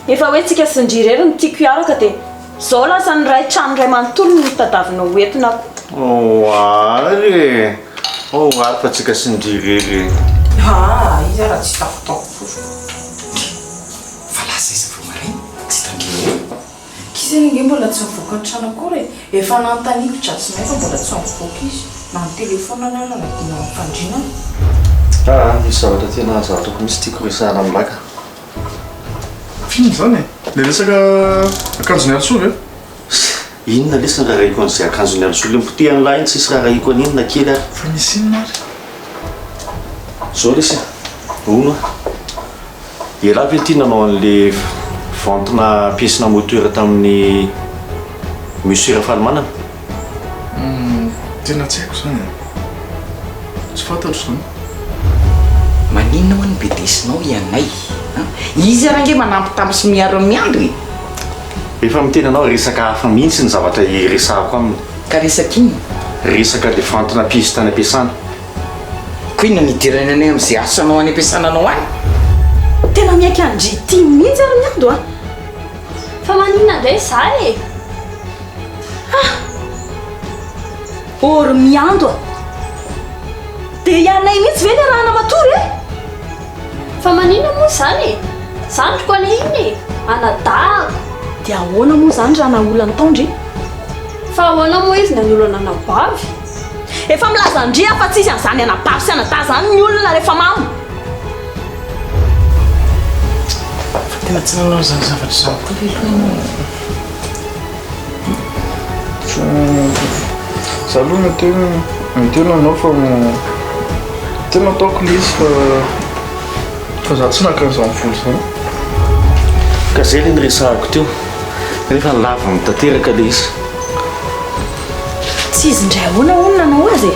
efa hoe tsika sindrirery ny tiako iaraka dia zao lasa ny ray trano ray manontolo ny tadavinao hoentina ary fa tsika sindrirery izy raha tsy takotako fa lasa izy vao maraina tsy tangeny kizange mbola tsy mivoaka ny trano akory efa nanontaniako tratsynay fa mbola tsy mivoaka izy na ny telefona ny ala dina mifandrinana misy zavatra tena zavatako misy tiako resahana amin'laka fino zany le resaka akanjony arosoa inona lesy raha raiko an'izay akanjony arosoa le mipotehany lahy iny tsisy raha raiko an'inona kely ary fa misy inona ary zao lesy ono ela ve ty nanao an'le ventina piècena moteur tamin'ny monsieur Rafalmanana tena tsy haiko zany tsy fantatro zany maninona ho any be desinao Anay izy rahange manampy taminy sy miaro miandry efa miteny anao resaka hafa mihitsy ny zavatra resahako aminy ka resaka iny resaka le ventina pièce tany ampiasana ko inona nidirany anay amin'izay asanao any ampiasananao any tena miaiky andrity mihitsy ary miando a fa maninona indray za e ory miando a dia Anay mihitsy ve le raha namatory fa maninona moa zany e zandriko ale iny e anadahako dia ahoana moa zany raha naolany taondry fa ahoana moa izy nanolana anabavy efa milaza andria fa tsisy an'izany anabavy sy anadahy zany ny olona rehefa mamo tena tsy nanao zany zavatra zany za aloha mitena anao fa tena ataoko le izy fa za tsy nakan'izany folo zany ka zay le nyresahako teo rehefa lava mitateraka le izy tsy izy indray ahoana olona nanao azy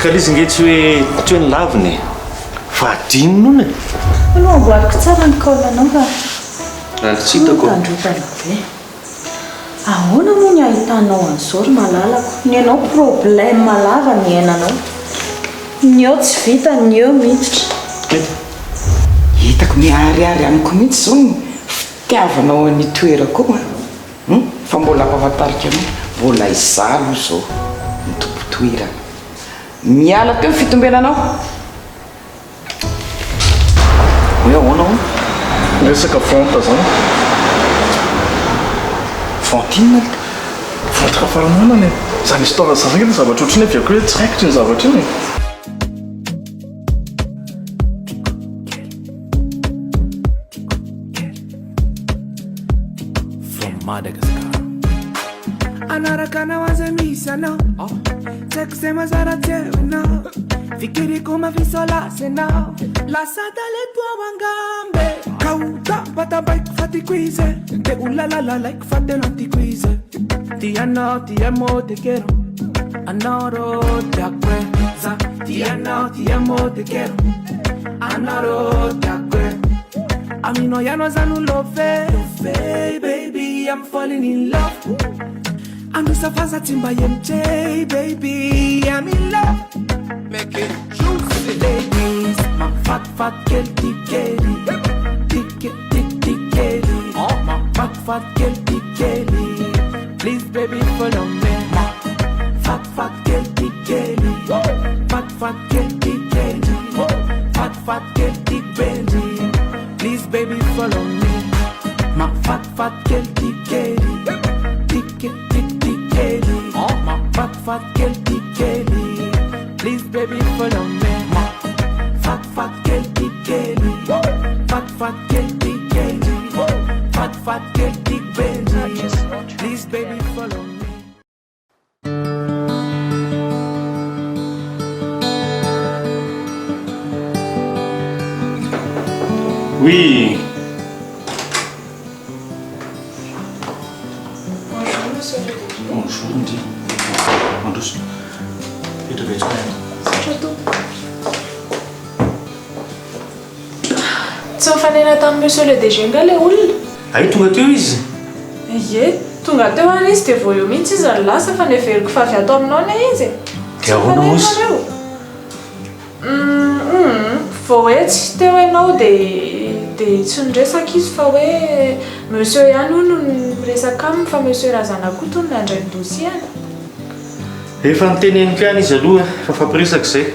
ka le izy nge tsy hoe ny laviny fa adinonona aloha amboariko tsara ny kaolanao fa ary tsy hitako tandrotana be ahoana moa ny ahitanao an'izao ry malalako ny anao problème malava ny ainanao ny eo tsy vita ny eo miditra hitako miariary amiko mihitsy zao ny fitiavanao ny toerako fa mbola ampafantarika anao mbola izalo zao ny tompotoerana miala teo ny fitombenanao hoe ahoana ho resaka fonta zany fontinina fontra farananany zany histoire zany ny zavatra ohatrany aviako hoe tsy haikitry ny zavatra iny Anarakana wazemisa Seksema zaratena Fikiri kuma visola sena La sata le tua wangambe Kauta pata bike fati quize Te ulalala like fate nanti quize Ti amo te quiero Anoro te acuerza Ti amo te quiero Anoro te acuerza A mí no ya no es love baby I'm falling in love Andusafaza timba MJ, baby, I'm in love. Make it juicy, ladies. My fat girl, tick kelly. Oh, my fat girl, tick kelly. Please, baby, follow me. My fat girl, tick kelly. Fat girl, tick kelly. Fat girl, tick Benji. Please, baby, follow me. My fat girl, tick kelly. Oh, my fat girl, tick kelly. Please, baby, follow me. My fat girl, tick kelly. Fat girl, tick kelly. Fat girl, tick Benji. Please, baby, follow me. Oui. Bonjour, on dit. En douce. Et de vêtements. Tsy mifanena tamin'ny monsieur le DG nga le olona Ay tonga teo izy. ye tonga teo any izy dia vao eo mihitsy izy ny lasa fa neveriko fa avy ato aminao ne izy Dia ahoana mozy? vao hoe tsy teo ianao dia dia tsy niresaka izy fa hoe monsieur ihany ho no miresaka aminy fa monsieur razana koa tony nandray dosiana. Efa niteneniko ihany izy aloha fa fampiresaka izay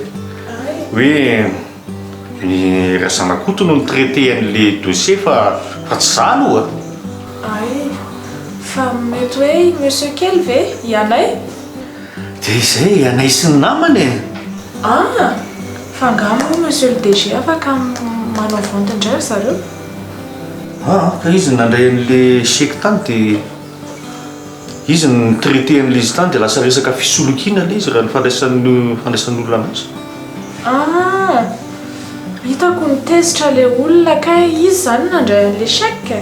hoe ny razana koto no nitraité an'le dossier fa tsy za aloha. Ay fa mety hoe monsieur kely ve Anay? Dia izay Anay sy ny namany e. Fa angamba monsieur le DG afaka manao vente indray zareo. Ka izy nandray an'le chèque tany dia izy ny traité an'le izy tany dia lasa resaka fisolokiana le izy raha ny fandraisan'olona anazy. Hitako nitezitra le olona ka izy zany nandray an'le chèque.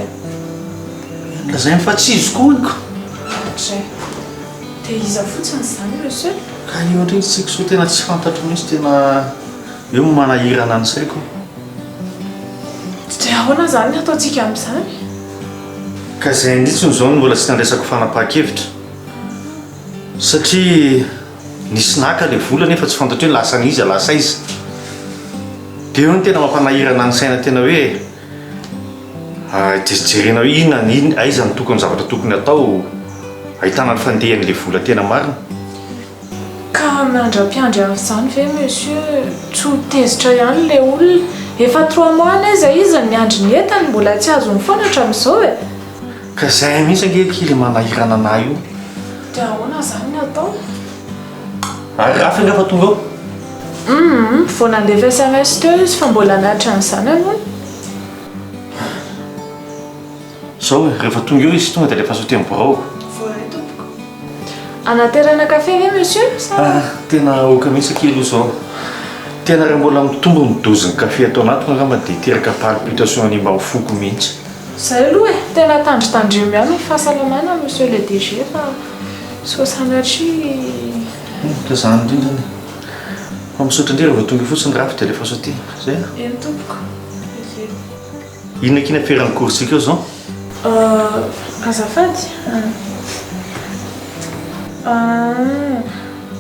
Lazay fa tsy izy koa iko. Dia iza fotsiny zany monsieur? Ka io indray tsika so tena tsy fantatro mihitsy tena eo manahirana ny saiko. Dia ahoana zany ataontsika amin'izany? Ka izay indritsiny izao no mbola tsy nandraisako fanapahan-kevitra satria nisy naka le vola nefa tsy fantatro hoe lasa n'izy lasa izy. Dia eo no tena mampanahirana ny saina tena hoe jerijerena hoe inona aiza ny tokony zavatra tokony atao ahitana ny fandehan'le vola tena marina. Ka mandra-piandry amin'izany ve monsieur tsy ho tezitra ihany le olona? Efa 3 mois naiza izy niandry ny entany mbola tsy azo mifoana hatramin'izao e. Ka izay mihitsy angeky le manahirana anahy io. Dia ahoana zany ny atao? Ary raha rehefa tonga ao? Vao nandefa SMS teo izy fa mbola nahatra an'izany aloha. Zao rehefa tonga eo izy tonga dia lefa saute miborao. Voaray tompoko. Anaterana kafe ve monsieur? Tena oka mihitsy kely izao. Tena raha mbola mitombo ny dozin'ny kafe atao anatiko angamba dia hiteraka palpitation ny mba ho foko mihitsy. Izay aloha e, tena tandrotandremo ihany ny fahasalamana monsieur le DG fa so sanatria. Ka izany indrindrany. Fa misaotra indray rehefa tonga fotsiny rafy dia lefa saute. Zay Eny tompoko. Inona kina feran'ny korsika eo zao? Azafady.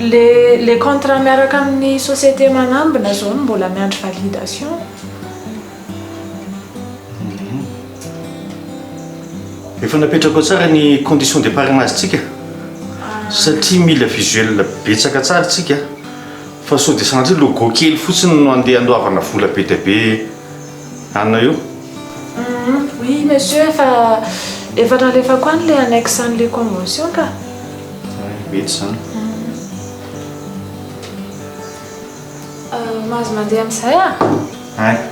Le contrat miaraka amin'ny société manambina zao no mbola miandry validation. Efa napetrako tsara ny condition d'épargnage tsika satria mila visuel betsaka tsara tsika fa sao dia sanatria logo kely fotsiny no andeha andoavana vola be dia be anona eo. Oui monsieur efa nalefako an'le annexe an'le convention ka. Mety zany. Mahazo mandeha amin'izay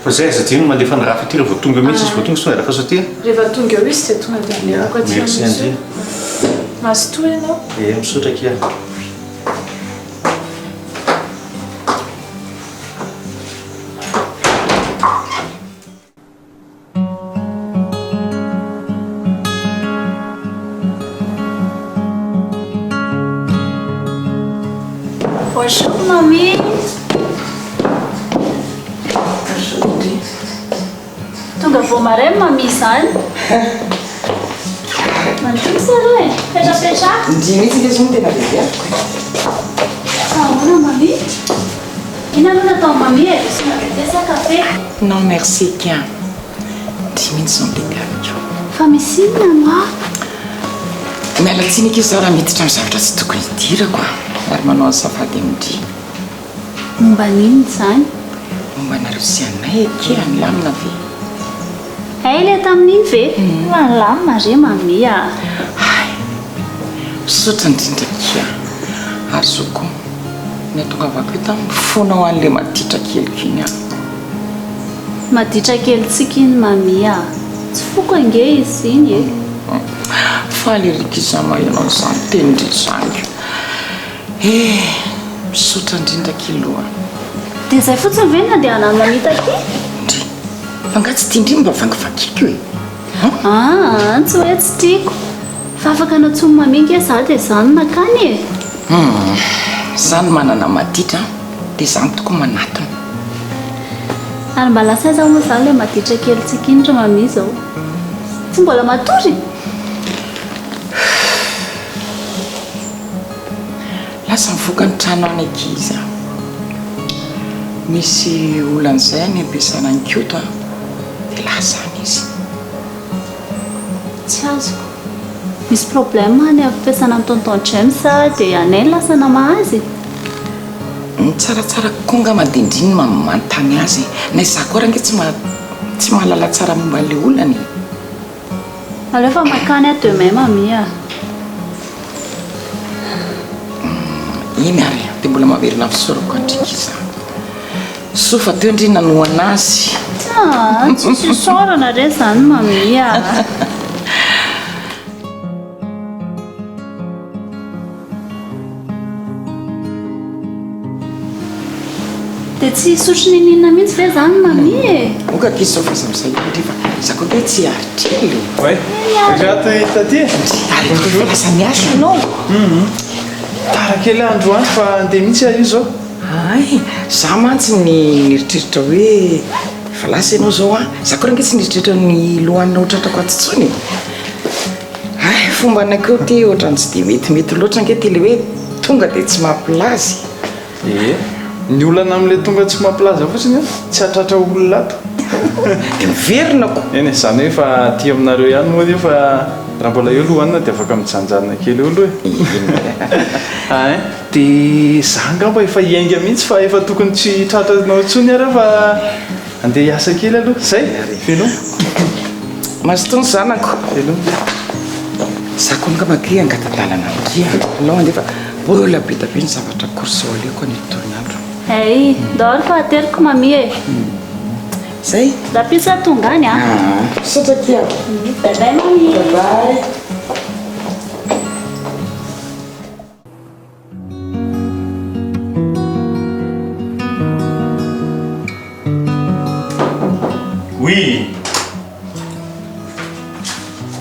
fa zay aza dia no mandefa ny raha fitira vao tonga mihitsy izy vao tonga sy tonga lafa saute. Rehefa tonga eo izy dia tonga dia alefako aty Merci André. Mazotoa ianao? Misaotra kia. Bonjour mamie. Tonga vao maray mamie izany. Mantoko sareo e, petrapetraka. Ndimy mihitsy izy tena bebe. Ahoana mamie? Ina aloha natao mamie e, somary betesa kafe. Non merci kia. Ndimy mihitsy izao tena amiko. Fa misy inona no Miala tsinika izy raha miditra amin'ny zavatra tsy tokony hidirako ary manao azafady amindry. momba n'inona izany? Momba nareo sy Anay kely milamina ve? Ay le tamin'iny ve? Malamina re mamie a. Misaotra indrindra kia. Ary zao koa ny atongavako eto mifoana ho an'ilay maditra keliko iny aho. Maditra kely tsika iny mamie a. Tsy foko ange izy iny e. Faly erika izama ianao izany teny indrindrango. Misaotra indrindra kiloha. Dia izay fotsiny ve nandeha anany mamita aty? Ndry, fa nga tsy tiandry mba vangivakiko e. Tsy hoe tsy tiako. Fa afaka natsomy maminga za dia izany nakany e. Izany manana maditra dia izany tokoa manatona. Ary mba lasa aiza moa izany ilay maditra kely tsika iny ra mamia izao. Tsy mbola matory? Lasa mivoaka ny trano any ankizy. Misy olan'izay any ampiasana ny koto dia lasa zany izy. Tsy azoko. Misy problème any amin'ny fiasana amin'ny tonton James dia Anay lasa namahazy. Tsaratsara konga madindriny manontany azy. Nay za koa raha nge tsy mahalala tsara momba le olany. Alefa makany à demain mamia. Iny ary dia mbola maverina fisorako andrika iza. So fa teo indrina no anazy. Tsy sorana re zany mamia. Dia tsy sotro ninina mihitsy ve zany mamia e? Oka kiso fa sam'izay indri fa za koa hoe tsy aritrely. Ouais. Rato itaty. Ary lasa miasa ianao. Tara kely andro andro fa andeha mihitsy io zao. Ay, za mantsy niritreritra hoe fa lasa ianao zao a. Za koa range tsy niritreritra ny lohanina ohatratra atsitsony. Ay, fomba anakeo ty ohatrany tsy dia metimety loatra ange ty le hoe tonga dia tsy mampilazy. Ny olana amin'ilay tonga tsy mampilaza fotsiny tsy hatratra olona ato. Dia miverinako. Eny zany hoe fa aty aminareo ihany moa io fa raha mbola eo lohanina dia afaka mijanjanona kely olo hoe. Dia za ngamba efa hiainga mihitsy fa efa tokony tsy tratranao intsony ara fa andeha hiasa kely aloha. Zay feno Mazotoany zanako. feno Za koa ngamba ke angatadalana amin'kia. Anao andeha fa mbola be da be ny zavatra korsa ao aleko ny torinandro. Hey, daholo fa ateriko mamia e. Zay? Da pisa tongany a. Satra kia. Bye bye mamia. Bye. Oui.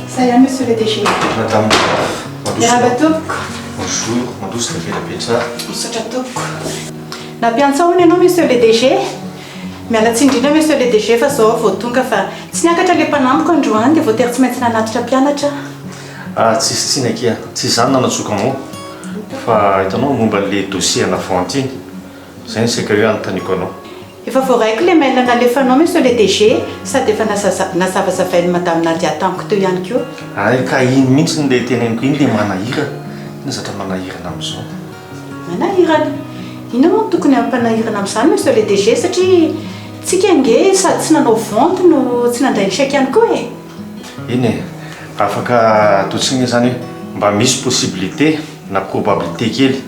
Ça y est, monsieur le DG. Madame. Rabatoko. Bonjour. Mandositra pelapetra. Misaotra toko. Nampiantsaona ianao monsieur le DG. Miala tsindrina monsieur le DG fa zao vao tonga fa tsy niakatra le mpanamiko androany dia voatery tsy maintsy nanatitra mpianatra. Tsisy tsinakia. Tsy izany nanatsoka mo. Fa hitanao momba le dossier ana Fantine. Zay ny seka hoe anontaniko anao. Efa voaraiko le mail nalefanao monsieur le DG sady efa nazavazavainy madame Nadia tamiko teo ihany koa. Ay ka iny mihitsy le teneniko iny le manahira. Ina zatra manahirana amin'izao. Manahirana? Ina moa tokony ampanahirana amin'izany monsieur le DG satria tsika nge sady tsy nanao vente no tsy nandray ny chèque ihany koa e. Iny e, afaka atotsiny zany hoe mba misy possibilité na probabilité kely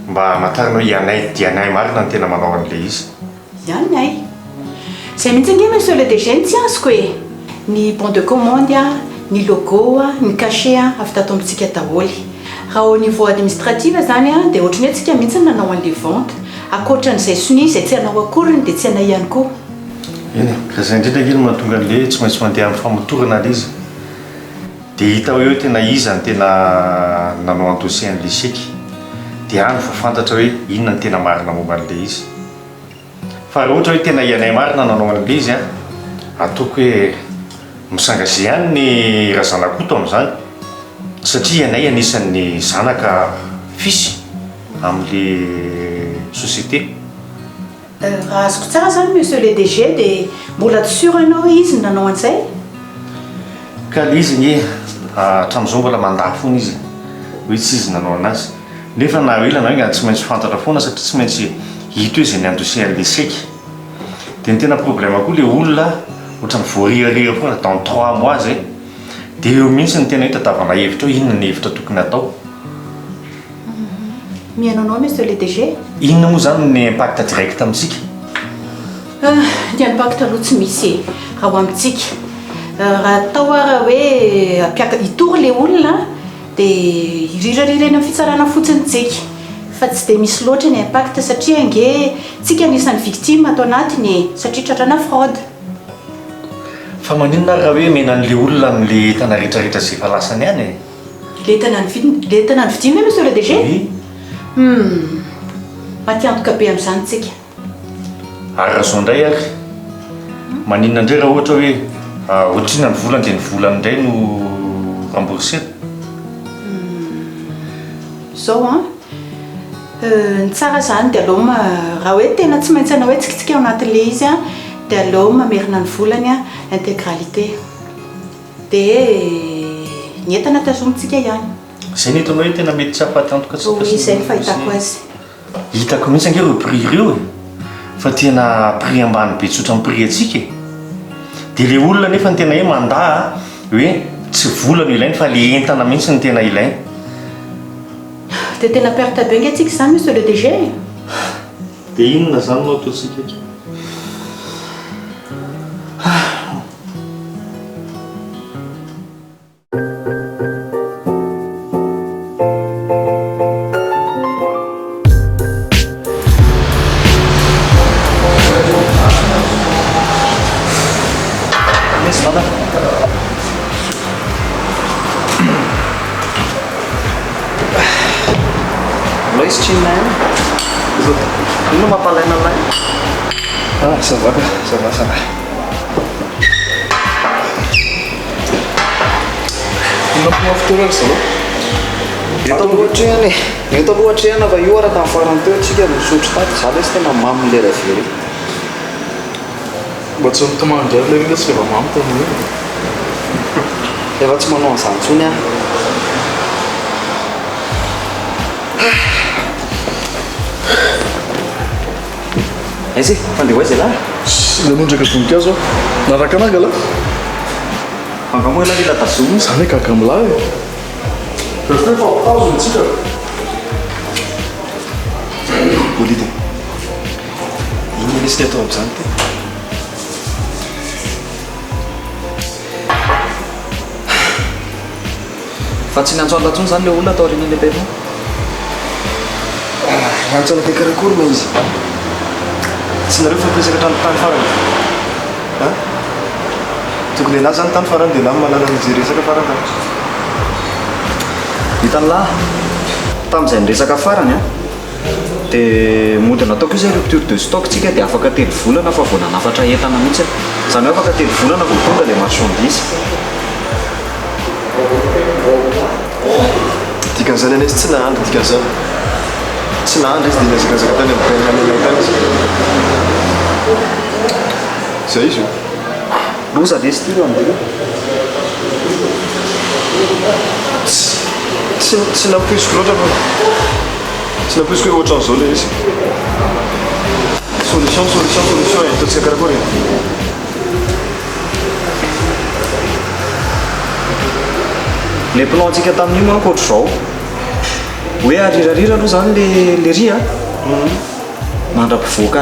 mba matarinao Anay dia Anay marina ny tena manao an'le izy. Anay. Zay mihitsy nge monsieur le DG ny tsy azoko e. Ny bon de commande, ny logo, ny cachet avy tato amintsika daholo. Raha au niveau administratif zany dia ohatrany hoe tsika mihitsy nanao an'le vente. Akoatran'izay soni izay tsy anao akoriny dia tsy anay ihany koa. Iny ka zay indrindra kely mahatonga an'le tsy maintsy mandeha amin'ny famotorana le izy. Dia hita hoe tena iza ny tena nanao an-dossier an'le chèque. Dia any fa fantatra hoe inona ny tena marina momba an'le izy. Fa raha ohatra hoe tena Anay marina nanao an'le izy ataoko hoe misangasi ihany ny razanakoto amin'izany. Satria Anay anisan'ny zanaka fisy amin'le société. Raha azoko tsara zany monsieur le DG dia mbola tsy sûr ianao hoe izy nanao an'izay. Ka le izy nge hatramin'izao mbola mandafony izy hoe tsy izy nanao anazy. Nefa na oelana hoe tsy maintsy fantatra foana satria tsy maintsy hita hoe izay ny andossier an'le chèque. Dia ny tena problème koa le olona ohatrany voarihariha foana dans 3 mois zay. Dia eo mihitsy ny tena hoe tadavana hevitra hoe inona ny hevitra tokony atao. Mihainao monsieur le DG? Inona moa zany ny impact direct amintsika? Ny impact aloha tsy misy raha ho amintsika. Raha atao raha hoe hitory le olona dia hiriraririrana amin'ny fitsarana fotsiny tsika. Fa tsy dia misy loatra ny impact satria nge tsika anisan'ny victime ato anatiny satria tratrana fraude. Fa maninona raha hoe menan'le olona amin'le tana rehetrarehetra izay efa lasany ihany e? Le tana ny vidimy monsieur le DG? Matiantoka be amin'izany tsika. Ary raha zao indray ary maninona indray raha ohatra hoe ohatrina ny volany dia ny volany indray no remboursena. Zao ny tsara zany dia aloha raha hoe tena tsy maintsy anao hoe tsika ao anatin'le izy dia aleo mamerina ny volany a intégralité dia ny entana tazomitsika ihany. Zay ny hitanao hoe tena mety tsy ampatantoka izay ny fahitako azy. Hitako mihitsy ange reo prix ireo fa tena prix ambany be tsotra amin'ny prix atsika dia le olona nefa ny tena hoe mandaa hoe tsy vola no ilainy fa le entana mihitsy ny tena ilainy. Dia tena perte be nge atsika izany monsieur le DG. Dia inona zany no ataontsika eto? Ino mampalaina anay? Ça va. Nampimafitorana zao. Eto lohatrehana va io raha tamin'ny farany teo atsika misotro taty za lesy tena mamy le raha very. Mba tsy mitomandry ary le lesy rehefa mamy tamin'io. Efa tsy manao an'izany intsony aho. Aizy, fandeha hoaiza lahy? Nanondraka voninkazo naraka anaga lahy. Fangamoa lahy lila tazomo. Zany hoe kaka milahy. Tazontsika. Bolide. Ino lesy atao amin'izany ty? Fa tsy nantsona latsony zany le olona atao aorian'ilay benao. Nantsona be karakory ma izy. Tsy nareo fampiasaka tany farany. Tokony anazy zany tany farany dia na malala an'izay resaka farany tany. Hitany lahy, tamin'izay niresaka farany dia mody nataoko io zay rupture de stock tsika dia afaka telo volana fa vao nanafatra entana mihitsy. Zany hoe afaka telo volana vao tonga ilay marchandise. Dikan'izany anesy tsy nahandry dikan'izany. Tsy nahandry izy dia niazakazaka tany amin'ny benananay tany izy. Zay izy io. Loza lesy ty ro amin'io. Tsy nampoisiko loatra fa tsy nampoisiko hoe ohatran'izao le izy. Solution ataontsika karakory. Le plan antsika tamin'io manko ohatr'izao hoe arirarira aloha zany le ry mandra-pivoaka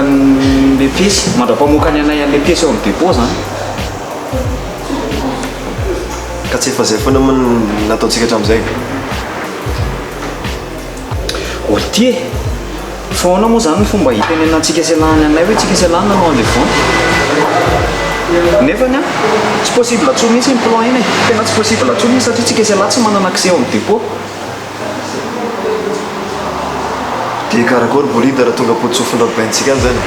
le piesy, mandra-pamoaka ny anay an'le piesy eo amin'ny dépôt zany. Ka tsy efa zay foana moa nataontsika hatramin'izay. Olty foana moa zany ny fomba hitenenantsika selahany anay hoe tsika selahany nanao an'le foana. Nefany tsy possible atsoa mihitsy ny plan iny e. Tena tsy possible atsoa mihitsy satria tsika selahy tsy manana accès amin'ny dépôt. Dia karakory bolide raha tonga potsofin'ny rabaintsika any zany.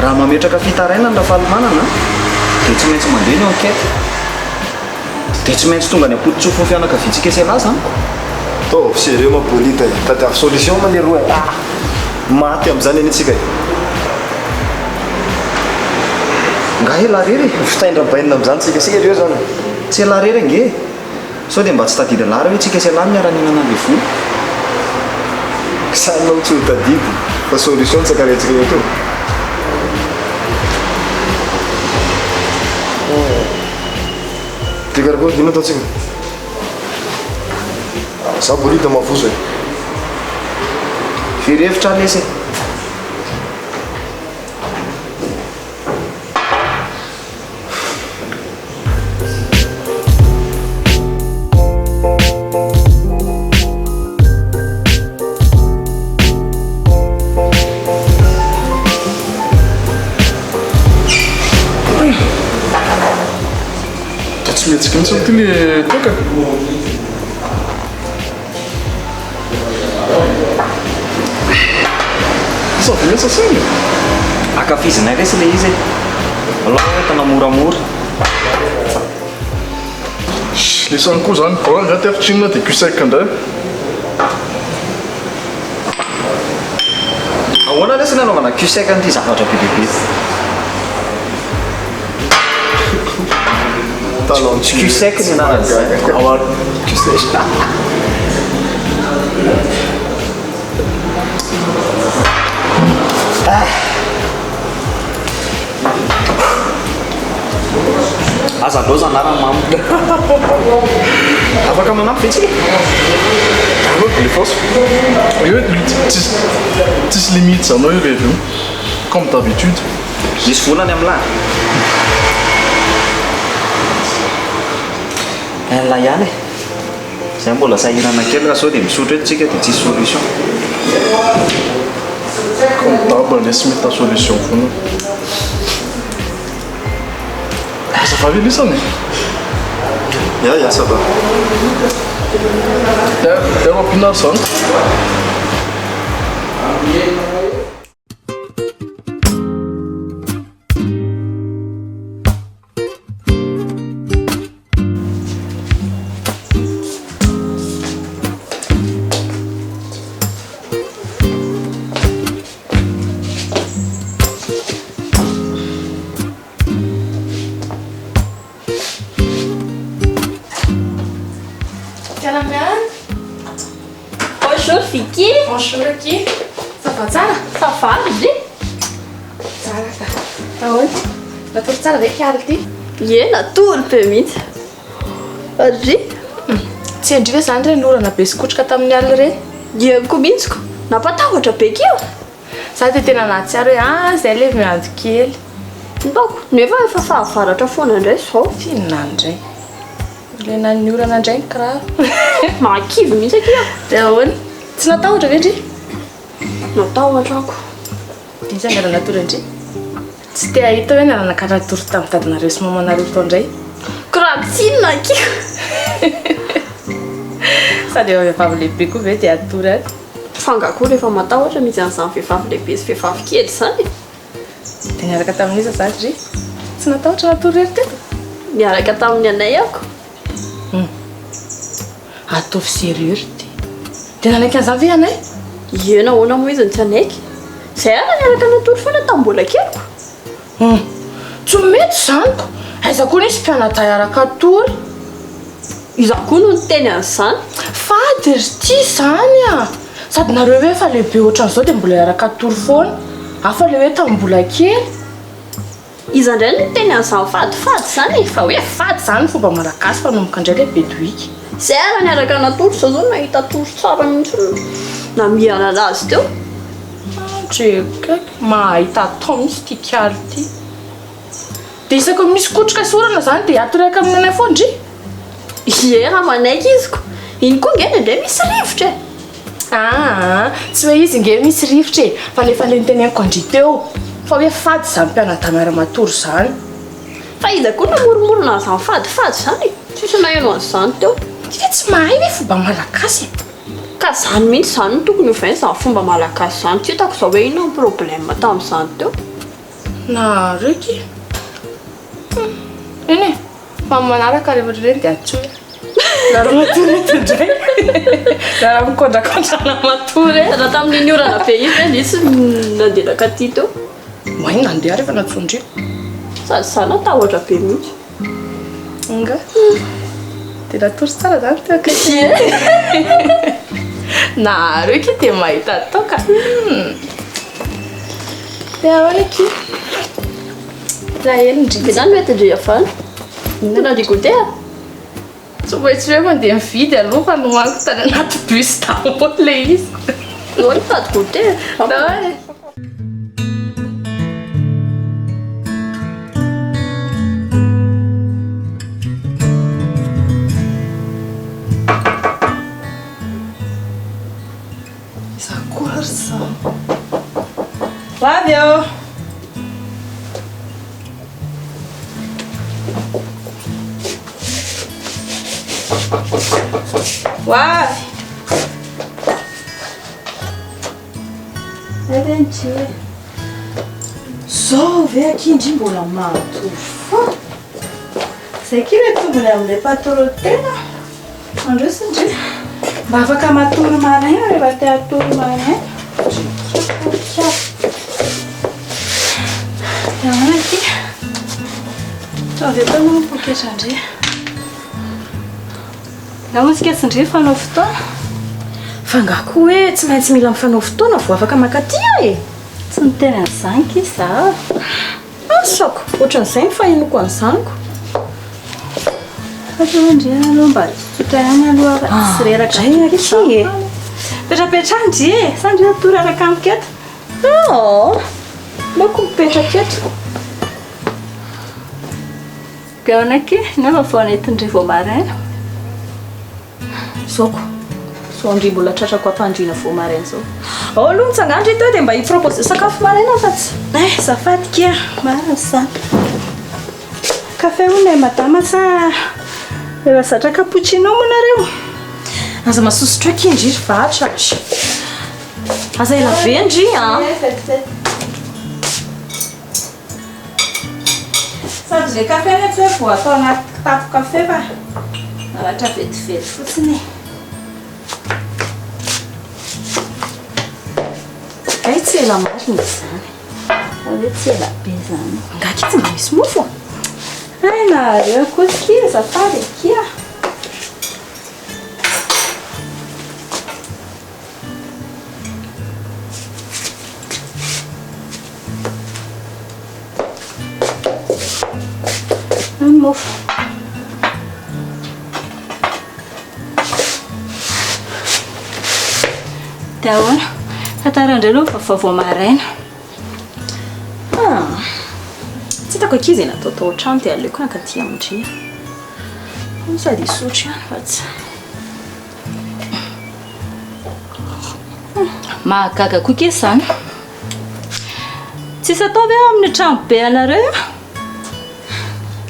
Raha mametraka fitaraina ny rafalimanana dia tsy maintsy mandeha ny enquête. Dia tsy maintsy tonga ny ampototsofon'ny fianakaviantsika selahy zany. Tô sérieux ma bolide tadiavy solution ma le roa maty amin'izany anitsika. Nga he larery fitaindrabainina amin'izany tsika sérieux zany. tsy larery ange sao dia mba tsy tadidy lahara hoe tsika selahy miara-ninana an'le vola. Sanao tsy ho tadidy fa solution ny tsakarentsika eto. Dia karakory dino ataontsika. Za bolide mavozo e. Firy hevitra lesy e. Tsy metsika mihitsy ty le toka. Savinesa siny. Akafizinay resy le izy e. Aloha hoe tana moramora. Lisany koa zany raha tiafitrinona dia cusac indray. ahoana lesy nanaovana cusec an'ity zavatra bibibe cusec ny anarany aza loza anarany mambo afaka manampy vetsika tsisy limite zanao io rehefa io comme d'habitude misy volany am'lahy la ihany zay mbola sahirana kely raha sao dia misotro etsika dia tsisy solution comptable lesy mety solution foana asa favelisany ya ça va ampinary zany Bonjour Vicky. Bonjour Vicky. Ça va tsara? Ça va Ry? Tsara ka. Ahoana? Natory tsara ve kiary ity? Ie, natory be mihitsy. Ry? Tsy endry ve zany re norana be sikotrika tamin'ny alina reny? Ie koa mihitsiko. Nampatahotra be kio. Za dia tena nahatsiaro hoe zay le miando kely. Mbako, nefa efa fahavaratra foana indray zao. Fihinana indray. Le nan'ny orana indray ny kiraro. Mahakivy mihitsy akio. Dia ahoana? Tsy natahotra ve ndry? Natahotra ako. Iza ny arana natory indry? Tsy te ahita hoe ny arana karatory tamin'ny dadinareo sy mamanareo tao indray? Koratsinina akio. Sady eo vehivavy lehibe koa ve dia atory any? Fangakoa rehefa matahotra misy an'izany vehivavy lehibe sy vehivavy kely zany. Dia niaraka tamin'iza zany ry? Tsy natahotra natory rery teto? Niaraka tamin'ny Anay ako. Ataovy sérieux ty. Dia nanaiky an'izany ve Anay? Ie, nahoana moa izy ny tsy anaiky. Zay ana niaraka natory foana tamin'ny mbola keliko. Tsy mety zaniko. Aiza koa nisy mpianatay araka atory. Iza koa no niteny an'izany. Fady ry ty zany a. Sady nareo hoe efa lehibe ohatran'izao dia mbola araka atory foana. Hafa le hoe tamin'ny mbola kely. Iza indray no niteny an'izany fadifady zany. Fa hoe fady zany fomba malagasy fa nomboka indray lehibe doiky. Zay ara niaraka natory zao nahita tory tsara mihitsy namihana anazy teo. Dreka mahita tao misy ty kiary ty. Dia isako misy kotroka sy orana zany dia atoraka amin'ny Anay foana ndry? Ie, raha manaiky iziko. Iny koa ngeny indray misy rivotra e. Tsy hoe izy nge misy rivotra e. Fa lefa le niteneniko andry teo. Fa hoe fady zany mpianadahy miara-matory zany. Fa iza koa namoromorona an'izany fadifady zany. Tsisy naheno an'izany teo. Dia tsy mahay hoe fomba malagasy e. Ka zany mihitsy zany no tokony hovaina izany fomba malagasy zany. Tsy hitako izao hoe inona ny problème tamin'izany teo. Na reky. Eny e, fa manaraka rehefa reny dia atsoy. Raha matory eto indray. Raha mikondrakondrana matory e. Raha tamin'iny orana be izy nisy nandelaka aty teo. Hoay nandeha rehefa natsondrio. Sady zany natahotra be mihitsy. Nga. Dia natory tsara zany teo akaiky. Na reky dia mahita tao ka. Dia ahoana ki? Raha hely ndrika. Dia zany mety indray avana. Tena andry goûter. Tsy maintsy hoe mandeha mividy aloha fa nohaniko tany anaty bus daholo le izy. Noany tady goûter. Daholo. Radio. Wavy. Erenty. Zao ve akindry mbola matory foana. Zay kira tongony amin'ilay patoro tena. Androsindry. Mba afaka matory maraina rehefa te hatory maraina. kiaro. Ahoana ity? Avy atao no poketra ndre. Nahotsika tsy ndre fanao fotoana. Fa ngako hoe tsy maintsy mila mifanao fotoana vao afaka makaty e. Tsy ny tena an'izany za. Asako, ohatran'izay mifahinoko an'izaniko. Ndre aloha mba tsotra ihany aloha sy reraka ity e. Petrapetraha ndre e, sa ndre atory araka amiko eto. Mako mipetraka eto. Gaonake, nefa foana etindre vao maraina. Soko. So andry mbola tratrako ampandriana vao maraina zao. Aloha nitsangandro ito dia mba hipropose sakafo maraina fa tsy. Zafady kia, marina izany. Kafe hono madama sa efa zatra cappuccino monareo. Aza masosotra ky indry vatra. Aza ela be indry Sady le kafe rehetra hoe vao atao anaty kitapo kafe fa naratra vetivety fotsiny. Ay tsy ela marina izany. Hoe tsy ela be izany. Ngaky tsy mba misy mofo. Ay nareo koa kia zafady kia. Mofo. Dia ahoana? Tantara indray aloha vao maraina. Tsy hitako ankizy nataotao ohatrano dia aleoko ankaty amindria. Sady hisotro ihany fa tsy. Mahagaga koa ke izany. Tsisy atao ve amin'ny trano be anareo?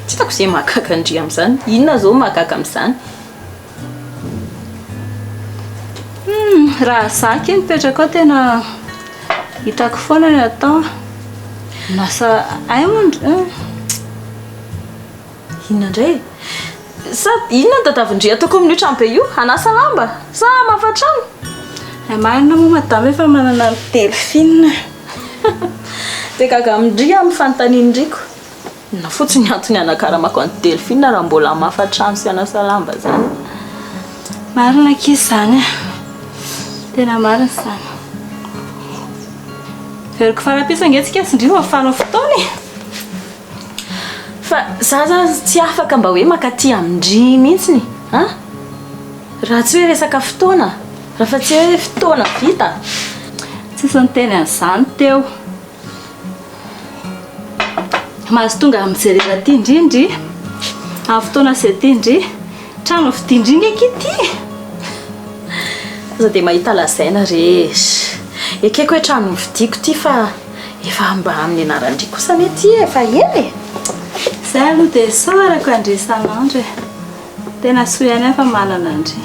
Tsy hitako izay mahagaga andria amin'izany. Inona zao mahagaga amin'izany? Raha zaky nipetraka ao tena hitako foana ny atao. Nasa ay moa inona indray? Sa inona ny dadavindria ataoko amin'ny trano be io? Hanasa lamba? Sa mafatrano? Marina moa madama efa manana ny delphine. Dia gaga amindria amin'ny fanontanianindriko. Na fotsiny antony anakaramako an'ny delphine raha mbola mafatrano sy hanasa lamba zany. Marina kia izany. Tena marina izany. Veriko farapisy angesika sy ndrimo afanao fotoana e. Fa za zany tsy afaka mba hoe makaty amindry mihitsiny. Raha tsy hoe resaka fotoana. Raha fa tsy hoe fotoana vita. Tsisy ny teny an'izany teo. Mahazo tonga amin'izay ty indrindry. Amin'ny fotoana izay ty indry. Trano vidindringa ity. Za dia mahita lazaina rehetra. Ekeko hoe trano vidiko ty fa efa mba amin'ny anarandry kosa mety efa eny. Izay aloha dia sarako andresan'andro e. Tena soa ihany efa manana andry.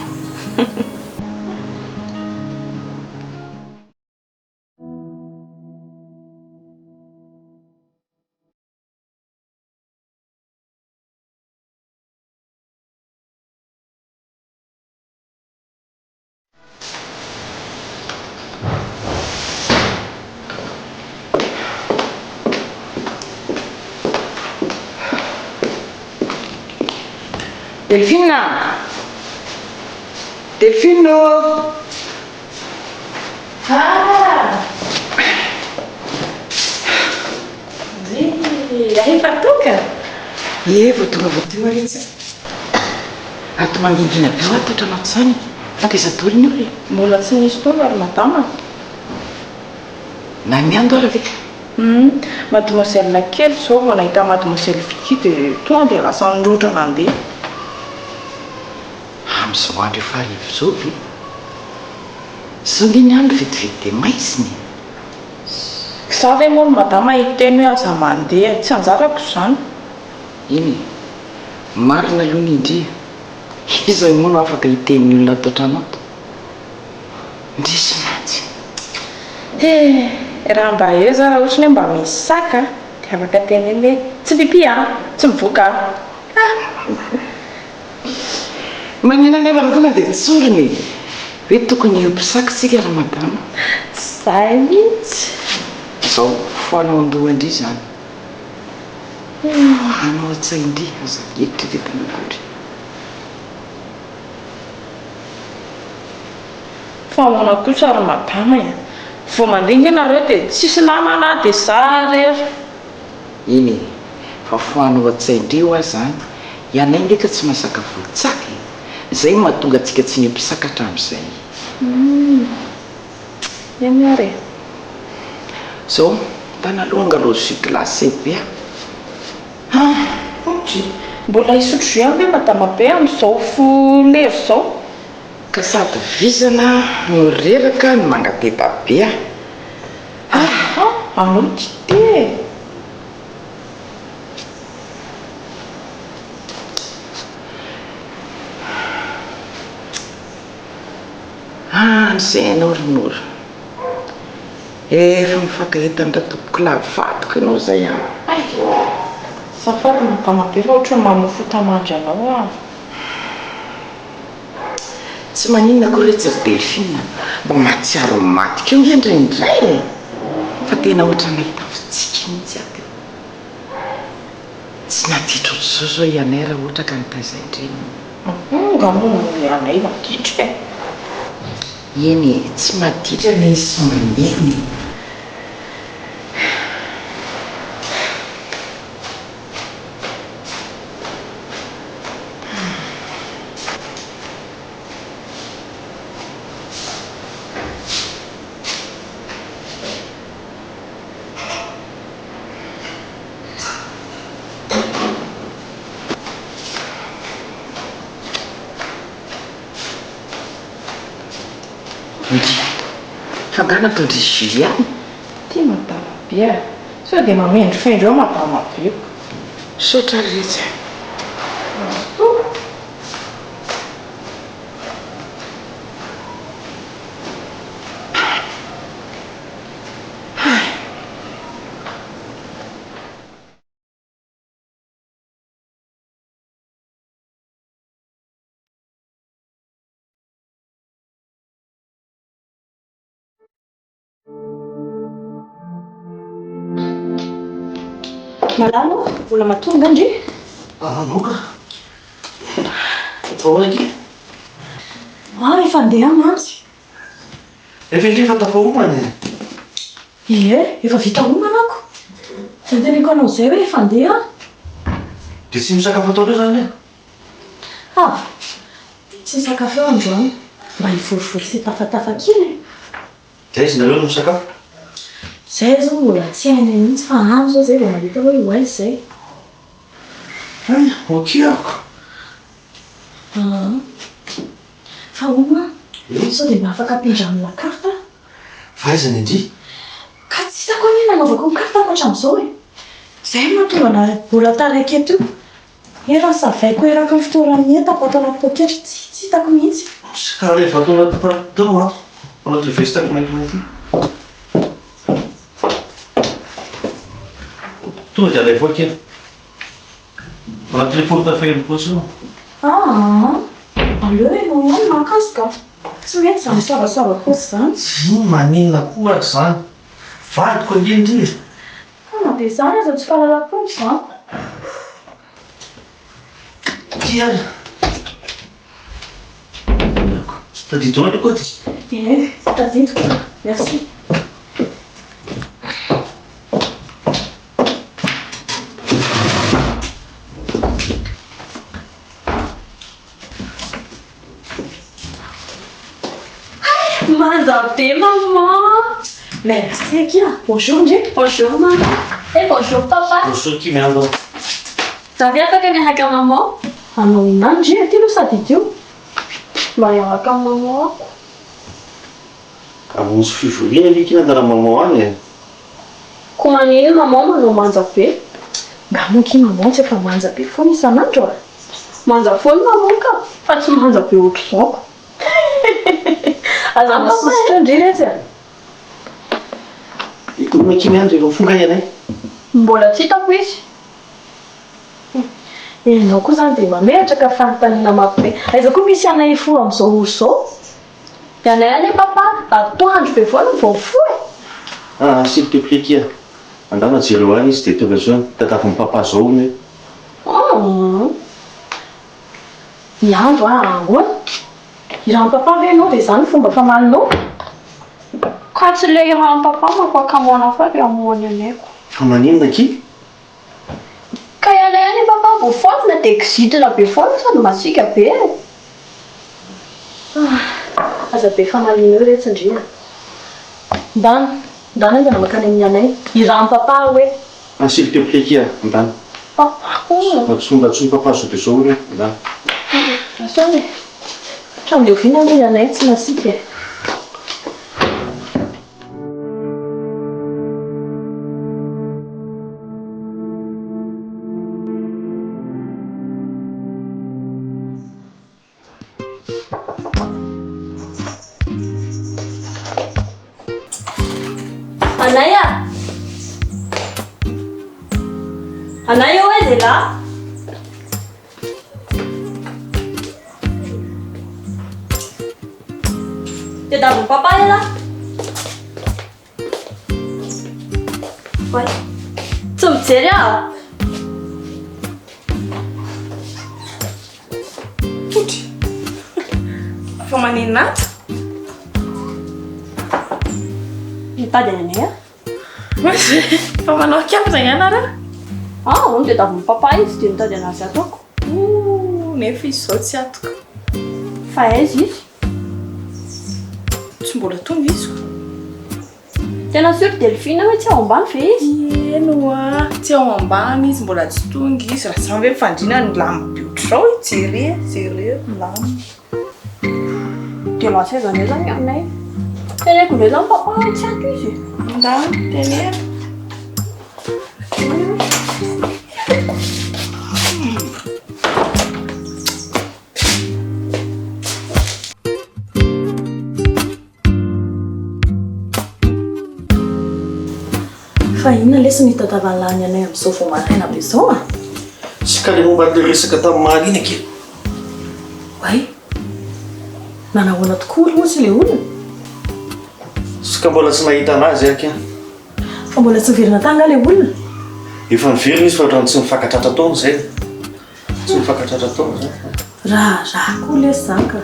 Delphine! Delphine! Rehefa toka? Vao tonga retsy. Ato mangindrina be ato ohatranato izany. Angeza doliny io e. Mbola tsy nisy fotoana ary madama. Na miando ary ve? Mademoiselle kely zao vao nahita mademoiselle Vicky dia tonga dia lasa nindrotra nandeha. Amin'izao andro efa arivo izao ve? Izao nge ny andro vetivety dia maiziny. Za ve moa madama hiteny hoe aza mandeha, tsy anjarako izany. Iny, marina aloha ny indria. Izao moa no afaka hiten'ny olona ato an-trano ato. Ndrisinatsy. Raha mba eo za raha ohatra hoe mba misy saka dia afaka teneny hoe tsy pipi tsy mivoaka. Manina nefa raha dia tsoriny hoe tokony eo mpisaka sika raha madama. Zay mihitsy. zao foanao andoha indri zany anao tsay indri aza eritreretin'akory fahoana kosa ary madama e vo mandinga nareo dia tsisy namana dia zarery iny fa foanao atsay indri ho azy zany ianay ndraika tsy mahasaka volotsaky zay mahatonga atsika tsy nempisakatra amin'izay emiare zao tanalonga lozy glacé be mbola isotro jus be madama be amin'izao folero zao ka sady vizana noreraka ny mangateta be anao tsy te zay anao ronora efa mifankahitandra tompoko lavatoka ianao zay safady madama be fa ohatry ny mamofo tamandry anao tsy maninona koa retsaky delphine mba mahatsiaro matika eo indraindray fa tena ohatra nahitavitsika mihitsy aty tsy natitra otr'izao zao ianay raha ohatra ka nitaizaindreny anay maditra eny tsy maditra le sy maneny fangana tondry Juliana ty madama be sao dia mamendry faindreo madama be sotra retsy malano vola matonga andry anoka taoaky efa andeha mantsy efa indrefa tafahomany efa vita homanako tenteniko anao zay hoe efa andeha dia tsy misakafo atao reo zany tsy sakafo eo androany mba hivorivory sy tafatafa-kely dia izy nareo no misakafo zay zao mbola tsy hainay mihitsy fa andro zao zay vao mahita hoe hoaizy zay okiako fa oma sao dia mba afaka ampindra amin'ny lakarta fa aizany indri ka tsy hitako hoe nanaovako ny karta hatramin'izao zay mahatonga na mbola taraiky eto efa savaiko eraka ny fitoerany entako atao anaty pôketra tsy hitako mihitsy ka rehefa atao anaty palitao anaty vestako maintimainty tonga dia alay voakely anaty le portefeuille poso aleo enao ihany mahakasika tsy mety zany savasava fosy zany tsy maninona koa aky zany valiko angendry na dia zany aza tsy fahalalapony zany tiary tadidona le koa ty tadidiko merci Manda be maman. Merci Kia. Bonjour Dieu. Bonjour maman. Et bonjour papa. bonjour qui miando Ça vient pas que miaraka maman? Anao inandry aty aloha sady teo mba hiaraka amin'ny maman ako amonso fivoriana likina da raha maman any ko manino maman manao manja be mba moky maman tsy efa manja be foana isan'andro manja foana maman ka fa tsy manja be ohatr'izao aza masositra indri rehetra maky miandro efa mifonga ianay mbola tsy hitako izy enao koa zany dia mametraka fanontaniana mafy be aiza koa misy anay fo amin'izao olo izao Anay papa, atoandro be foana vao foy. Ah, s'il te plaît kia. Andana jeroany izy dia tonga zao tatavy papa zao ony. Ny andro ahoana? Iran'ny papa ve anao dia izany fomba famalinao? Ka tsy le iran'ny papa mampakamoana fa le amoany anayko. Fa maninona ki? Ka ianay any papa vao fotina dia exitera be foana sady masika be. Aza be famalinao retsindrina. Ndana izy makany amin'ny anay. Iran'ny papa hoe. Ah, s'il te plaît kia. Andana. Mbatsy papa zao dia zao ony. Andana. Asany. Hatramin'ilay oviana ny anay tsy masika. Anay ah! Anay où est là? T'es dans mon papa est là? Ouais. Tu me tiens là? Fa maninona? Mitady anay. Fa manao kiapy zay ianarana? On dia davy papa izy dia mitady anazy ataoko. Nefa izy zao tsy atoko. Fa aiza izy? Tsy mbola tonga izy. Tena sûr Delphine hoe tsy ao ambany ve izy? Eno a, tsy ao ambany izy mbola tsy tonga izy. Raha zany hoe fandrina ny lamba be ohatr'izao jery milamba. Dia lasa zany zany aminay. Teneko indray zany papa tsy ato izy. Ndany tenena. Fa inona lesy ny tadavan'lany anay amin'izao vao maraina be izao ah? Tsy ka le momba le resaka tamin'ny mahaliana ke. Way. Nanahoana tokoa aloha sy le olona. Tsy ka mbola tsy nahita anazy aky. Fa mbola tsy niverina tanga le olona. Efa niverina izy fa ohatrany tsy mifankatratra taona zay. Tsy mifankatratra taona zay. Raha koa lesy zaka.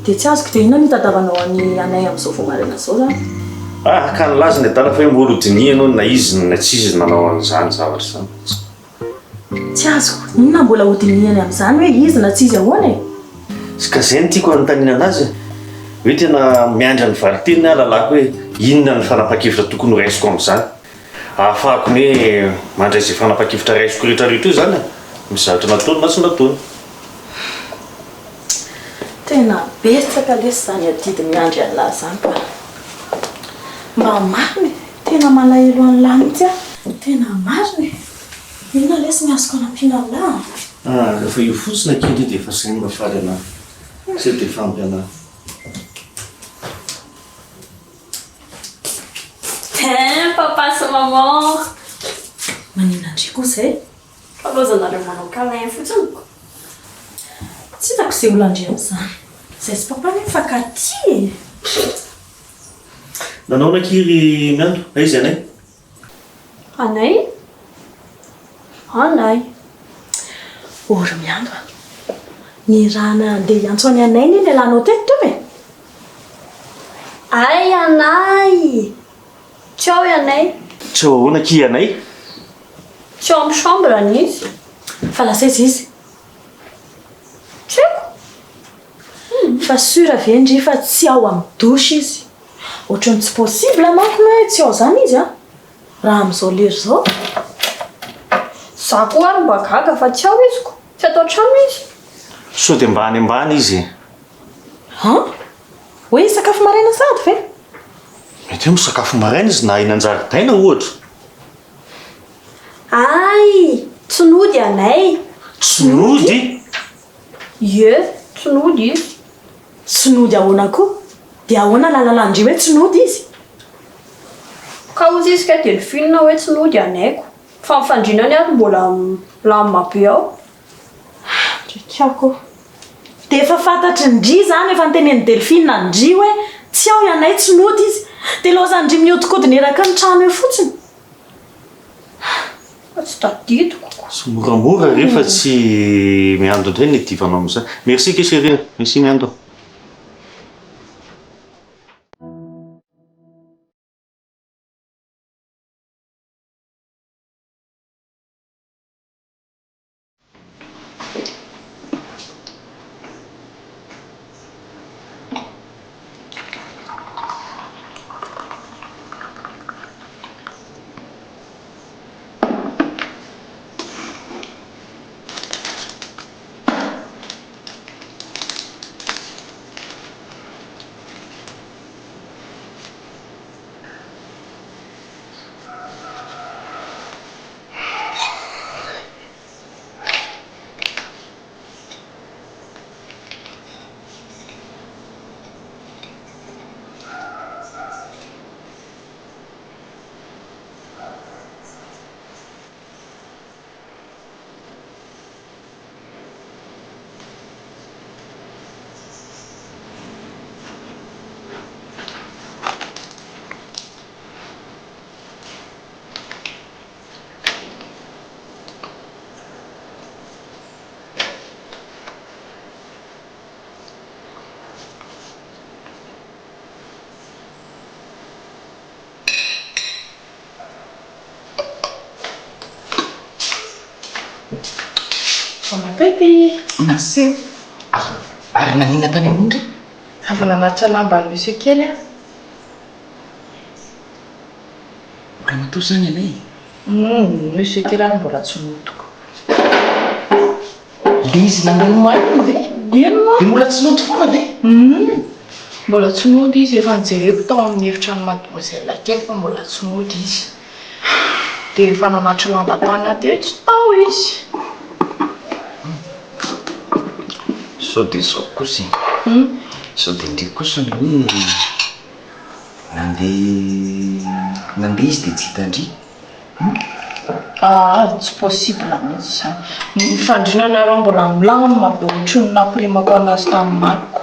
Dia tsy azoko dia inona ny tadavanao any anay amin'izao vao maraina izao zany? Ah, ka nilaza ny adala fa hoe mbola hodinianao na izy na tsy izy nanao an'izany zavatra zany. Tsy azoko. Inona mbola hodiniany amin'izany hoe izy na tsy izy ahoana e? Sy ka izay no tiako anontaniana anazy. Hoe tena miandra ny valiteny lalako hoe inona ny fanapa-kevitra tokony ho raisiko amin'izany. Ahafahako ny hoe mandray izay fanapa-kevitra raisiko rehetrarehetra io zany. Mizatra nataony na tsy nataony. Tena betsaka lesy zany adidy miandry an'lahy zany ka. Mba mariny, tena malahelo an'lahy mihitsy ah. Tena mariny. Inona lesy ny azoko anampiana an'lahy? Rehefa io fotsiny akindry dia efa sy mba faly anahy. Zay dia fampy anahy. Papa sy maman. Manina andriko izay? Falozanareo manao câlin fotsiny. Tsy hitako izay olandry amin'izany. Izay sy papa hoe mifankatia e. Nanao nakiry miandro, aiza anay? Anay? Anay. Ory miandro ah. Ny rahana andeha hiantso any anay ny alanao teto e? Ay Anay. Ciao Anay. Tsy ahoana ki anay? Ciao amin'ny chambre n'izy. Fa lasa izy? Tsy haiko. Fa sûr ve ndry fa tsy ao amin'ny douche izy. Ohatrany tsy possible manko hoe tsy ao zany izy ah. Raha amin'izao lera izao. Za koa ary mba gaga fa tsy ao izy ko. Tsy atao trano izy. Sao dia mbany ambany izy. Hoe sakafo maraina sady ve? Mety hoe misakafo maraina izy na hinan-jaridaina ohatra. Ay, tsinody Anay. Tsinody? Ie, tsinody izy. Tsinody ahoana koa? Dia ahoana lalalandry hoe tsinody izy? Ka ozy izy ka Delphine hoe tsinody Anayko. Fa mifandrinany ary mbola lamina be ao. Tiako. Dia efa fantatry ndry zany efa nitenen'ny Delphine ndry hoe tsy ao Anay tsinody izy. dia loazandry mihodikodyneraka ny trano eo fotsiny tsy tadidiko somoramora rehefa tsy miando indray ny divanao amin'izay merci ke chérie merci miando Mapety. Merci. Ary nanina tany amindry? Avy nanatitra lamba ny monsieur kely a. Mbola matoa zany anay? Monsieur kely any mbola tsy notoko. Le izy nandalo marina ve? Ino ma? Dia mbola tsy noto foana ve? Mbola tsy nody izy efa nijereko tao amin'ny efitrano mademoiselle kely fa mbola tsy nody izy. Dia efa nanatitra lamba tany teo tsy tao izy. Sao dia sao kosa sao dia ndreka kosa ny hoe nandeha izy dia tsy hitandry Tsy possible mihitsy zany. Ny fandrinanareo mbola milamina be ohatry ny nampirimako anazy tamin'ny mariko.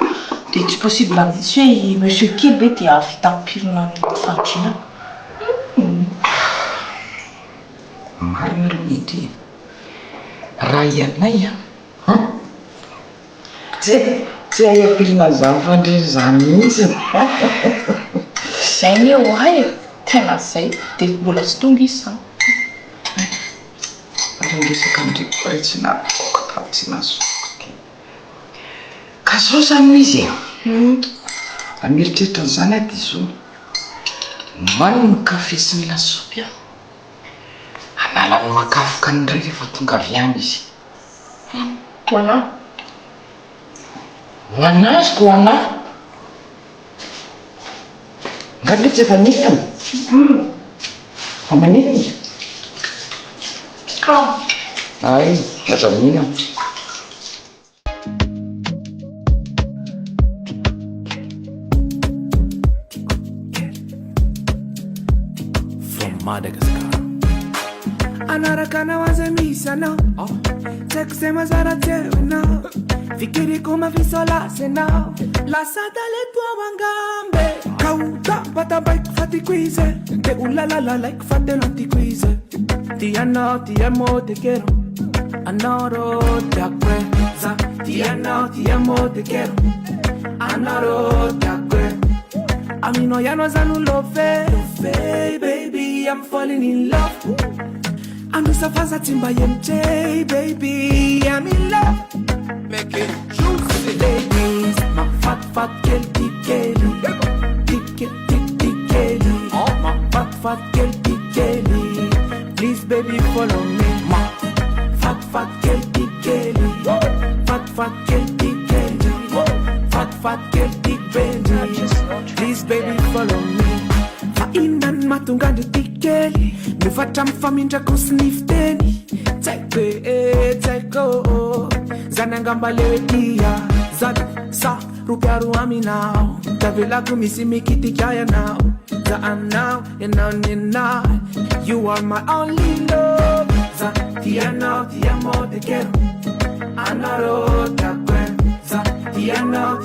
Dia tsy possible mihitsy hoe monsieur kely ve dia avita ampirina ny fandrinana. marina ry mety raha ianay tsy hay ampirina zany fandriny zany mihitsy Zay ny eo ay tena zay dia mbola tsy tonga izy zany. Resaka ndreko fa tsy nakoka tsy nazoky ka sao zany izy ameritreritra n'izany dia zao mano ny kafe sy ny lasopy analany makafoka ny ray rehefa tonga avy any izy hoanazy ko hoanahy ngandre tsy efa nifany fa manino izy ay aza minina From Madagascar anaraka na waza misana Tek sema zara tewena Fikiri kuma visola sena La sada le tua wangambe Kauta bata bike fati quize Te ulalala like fate lanti quize Ti amo te quiero Anoro te acuerza Ti amo te quiero Anoro te acuerza Amino ya no zanu love baby I'm falling in love Anusafaza timba yemche baby I'm in love Make it juicy ladies My fat girl tikeli tikeli My fat girl tikeli Please baby follow me My fat girl tikeli Fat girl tikeli Fat girl tikeli Please baby follow me Fainan matungani tikeli Nufata mfamindra kusnifteni Take Zanangamba lewetia Zad sa rupiaru now Tavela kumisi mikiti kaya now Za now and now You are my only love Za ti amo te quiero Anaro te acuerdo Za ti amo